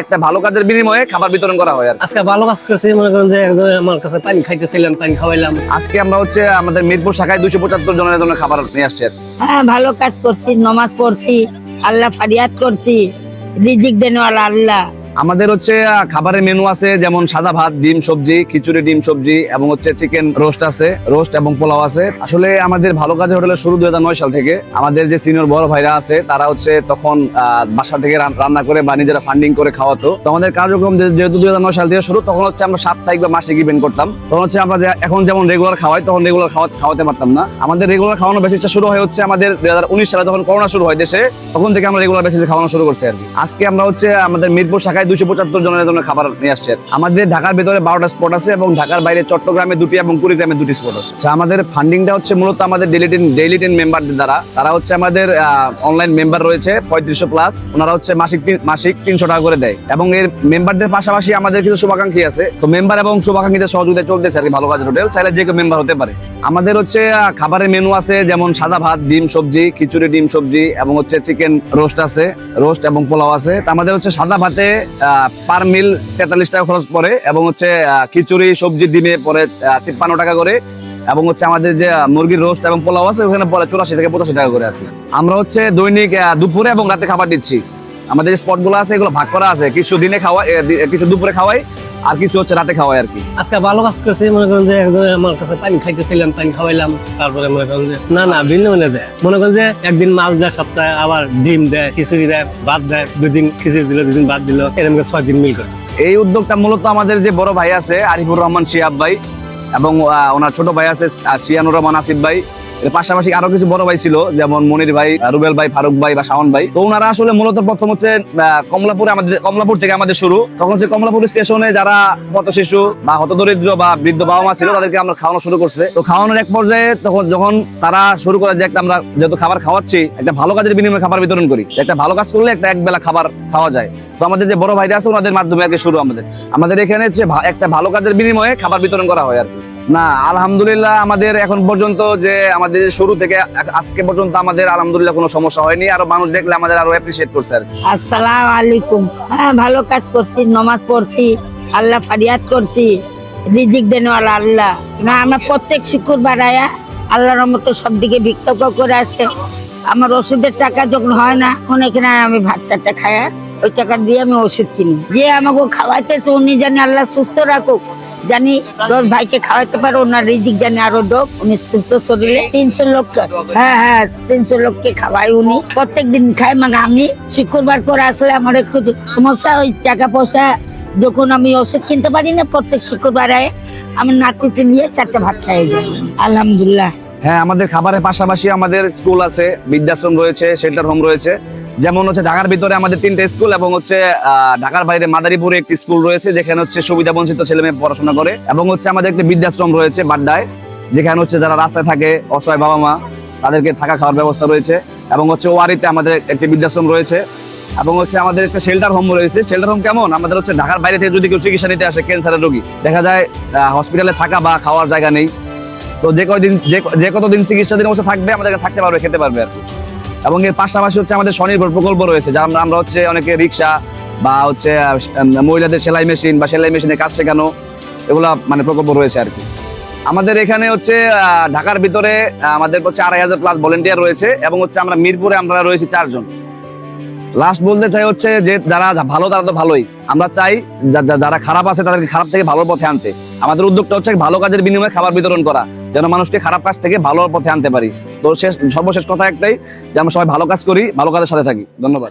একটা ভালো কাজের বিনিময়ে খাবার বিতরণ করা হয়। আর আজকে ভালো কাজ করছি, মনে করেন যে একজন আমার কাছে পানি খাইতেছিলাম, পানি খাওয়াইলাম। আজকে আমরা হচ্ছে আমাদের মিরপুর শাখায় 275 জনের জন্য খাবার নিয়ে আসছি। হ্যাঁ, ভালো কাজ করছি, নামাজ পড়ছি, আল্লাহ ফারিয়াদ করছি, রিজিক দেনওয়ালা আল্লাহ। আমাদের হচ্ছে খাবারের মেনু আছে, যেমন সাদা ভাত, ডিম সবজি, খিচুড়ি, ডিম সবজি এবং হচ্ছে চিকেন রোস্ট আছে, রোস্ট এবং পোলাও আছে। আসলে আমাদের ভালো কাজের হোটেলের শুরু 2009 সাল থেকে। আমাদের যে সিনিয়র বড় ভাইরা আছে তারা হচ্ছে তখন বাসা থেকে রান্না করে বা নিজেরা ফান্ডিং করে খাওয়াতো। তো আমাদের কার্যক্রম যেহেতু 2009 সাল থেকে শুরু, তখন হচ্ছে আমরা সাপ্তাহিক বা মাসিক ইভেন্ট করতাম। তখন হচ্ছে আমরা এখন যেমন রেগুলার খাওয়াই, তখন রেগুলার খাওয়াতে পারতাম না। আমাদের রেগুলার খাওয়ানোর বেসিসটা শুরু হয় হচ্ছে আমাদের 2019 সালে, যখন করোনা শুরু হয় দেশে, তখন থেকে আমরা রেগুলার বেসিসে খাওয়ানো শুরু করছি আর কি। আজকে আমরা হচ্ছে আমাদের মিরপুর শাখায় 275 জনের জন্য খাবার নিয়ে আসছে। আমাদের ঢাকার ভিতরে 12টা স্পট আছে এবং ঢাকার বাইরে চট্টগ্রামে 2টি এবং কুড়িগ্রামে 2টি স্পট আছে। আমাদের ফান্ডিংটা হচ্ছে মূলত আমাদের ডেইলি টিন মেম্বারদের দ্বারা। তারা হচ্ছে আমাদের অনলাইন মেম্বার রয়েছে 3500 প্লাস। ওনারা হচ্ছে মাসিক 300 টাকা করে দেয় এবং এর মেম্বারদের পাশাপাশি আমাদের কিছু শুভাকাঙ্ক্ষী আছে। তো মেম্বার এবং শুভাকাঙ্ক্ষীদের সহযোগিতা চলতেছে আর কি ভালো কাজের হোটেল। চাইলে যে কেউ মেম্বার হতে পারে। আমাদের হচ্ছে খাবারের মেনু আছে, যেমন সাদা ভাত, ডিম সবজি, খিচুড়ি, ডিম সবজি এবং হচ্ছে চিকেন রোস্ট আছে, রোস্ট এবং পোলাও আছে। আমাদের হচ্ছে সাদা ভাতে পার মিল 43 টাকা খরচ পড়ে এবং হচ্ছে খিচুড়ি, সবজি, ডিমে পরে 53 টাকা করে এবং হচ্ছে আমাদের যে মুরগির রোস্ট এবং পোলাও আছে ওখানে পরে 84 থেকে 85 টাকা করে আর কি। আমরা হচ্ছে দৈনিক দুপুরে এবং রাতে খাবার দিচ্ছি। আমাদের যে স্পট গুলো আছে এগুলো ভাগ করা আছে, কিছু দিনে খাওয়াই, কিছু দুপুরে খাওয়াই আর কিছু হচ্ছে রাতে খাওয়াই আর কি। আজকে ভালো কাজ করছি, মনে করেন যে একজন আমার কাছে পানি খাইতেছিলাম, পানি খাওয়াইলাম। তারপরে মনে করেন যে না ভিন্ন দেয়, মনে করেন যে একদিন মাছ দেয় সপ্তাহে, আবার ডিম দেয়, খিচুড়ি দেয়, ভাত দেয়, 2 দিন খিচুড়ি দিল, 2 দিন ভাত দিল, এরকম 6 দিন মিল করে। এই উদ্যোগটা মূলত আমাদের যে বড় ভাই আছে আরিফুর রহমান শিহাব ভাই এবং ওনার ছোট ভাই আছে সিয়ানুর রহমান আসিফ ভাই, এর পাশাপাশি আরো কিছু বড় ভাই ছিল, যেমন মনির ভাই, রুবেল ভাই, ফারুক ভাই বা শাওন ভাই। তো ওনারা আসলে মূলত প্রথম হচ্ছে কমলাপুর থেকে আমাদের শুরু। তখন হচ্ছে কমলাপুর স্টেশনে যারা পথ শিশু বা হতদরিদ্র বা বৃদ্ধ বাবা মা ছিল তাদেরকে আমরা খাওয়ানো শুরু করছে। তো খাওয়ানোর এক পর্যায়ে যখন তারা শুরু করে যে আমরা যেহেতু খাবার খাওয়াচ্ছি, একটা ভালো কাজের বিনিময়ে খাবার বিতরণ করি। একটা ভালো কাজ করলে এক বেলা খাবার খাওয়া যায়। তো আমাদের যে বড় ভাইরা আছে ওনাদের মাধ্যমে আর কি শুরু। আমাদের এখানে হচ্ছে একটা ভালো কাজের বিনিময়ে খাবার বিতরণ করা হয় আর কি। না, আলহামদুলিল্লাহ আমাদের এখন পর্যন্ত যে আমাদের শুরু থেকে আজকে পর্যন্ত আমাদের আলহামদুলিল্লাহ কোনো সমস্যা হয়নি। আরো মানুষ দেখলে আমাদের আরো অ্যাপ্রিশিয়েট করছে আর কি। আসসালামু আলাইকুম। হ্যাঁ, ভালো কাজ করছি, নামাজ পড়ছি, আল্লাহ ফারিয়াদ করছি, রিজিক দেনওয়ালা আল্লাহ। না, আমরা প্রত্যেক শুক্রবার আয়া আল্লাহর রহমতে সব দিকে বিক্ষোভ করে আসছে। আমার ওষুধের টাকা যখন হয় না, এখানে আমি ভাত চারটা খায়া ওই টাকা দিয়ে আমি ওষুধ কিনি। যে আমাকে খাওয়াইতেছে উনি জানি আল্লাহ সুস্থ রাখুক, জানি 10 ভাইকে খাওয়াইতে পারো, ওনার রিজিক জানি আরো দোক, উনি সুস্থ শরীরে 300 লোককে, হ্যাঁ 300 লোককে খাওয়াই উনি। প্রত্যেক দিন খাই। মানে আমি শুক্রবার করে আসলে আমার একটু সমস্যা, ওই টাকা পয়সা যখন আমি ওষুধ কিনতে পারি না, প্রত্যেক শুক্রবার আমি নাতিতে নিয়ে 4টা ভাত খাই যাই আলহামদুলিল্লাহ। হ্যাঁ, আমাদের খাবারের পাশাপাশি আমাদের স্কুল আছে, বৃদ্ধাশ্রম রয়েছে, শেল্টার হোম রয়েছে। যেমন হচ্ছে ঢাকার ভিতরে আমাদের 3টে স্কুল এবং হচ্ছে ঢাকার বাইরে মাদারীপুরে একটি স্কুল রয়েছে, যেখানে হচ্ছে সুবিধা বঞ্চিত ছেলে মেয়ে পড়াশোনা করে। এবং হচ্ছে আমাদের একটি বৃদ্ধাশ্রম রয়েছে বাড্ডায়, যেখানে হচ্ছে যারা রাস্তায় থাকে, অসহায় বাবা মা, তাদেরকে থাকা খাওয়ার ব্যবস্থা রয়েছে। এবং হচ্ছে ওয়ারিতে আমাদের একটি বৃদ্ধাশ্রম রয়েছে এবং হচ্ছে আমাদের একটা শেল্টার হোম রয়েছে। শেল্টার হোম কেমন, আমাদের হচ্ছে ঢাকার বাইরে থেকে যদি কেউ চিকিৎসা নিতে আসে, ক্যান্সারের রোগী, দেখা যায় হসপিটালে থাকা বা খাওয়ার জায়গা নেই। তো যে কতদিন চিকিৎসাধীন অবস্থা থাকবে আমাদের থাকতে পারবে, খেতে পারবে আর কি। এবং এর পাশাপাশি হচ্ছে আমাদের স্বনির্ভর প্রকল্প রয়েছে, যা আমরা হচ্ছে অনেকে রিক্সা বা হচ্ছে মহিলাদের সেলাই মেশিন বা সেলাই মেশিনের কাজ শেখানো, এগুলা মানে প্রকল্প রয়েছে আর কি। আমাদের এখানে হচ্ছে ঢাকার ভিতরে আমাদের হচ্ছে 2,500 প্লাস ভলেন্টিয়ার রয়েছে এবং হচ্ছে আমরা মিরপুরে আমরা রয়েছি 4 জন। লাস্ট বলতে চাই হচ্ছে যে যারা ভালো তারা তো ভালোই, আমরা চাই যারা খারাপ আছে তাদেরকে খারাপ থেকে ভালোর পথে আনতে। আমাদের উদ্যোগটা হচ্ছে ভালো কাজের বিনিময়ে খাবার বিতরণ করা, যেন মানুষকে খারাপ কাজ থেকে ভালো পথে আনতে পারি। তো সর্বশেষ কথা একটাই, যে আমরা সবাই ভালো কাজ করি, ভালো কাজের সাথে থাকি। ধন্যবাদ।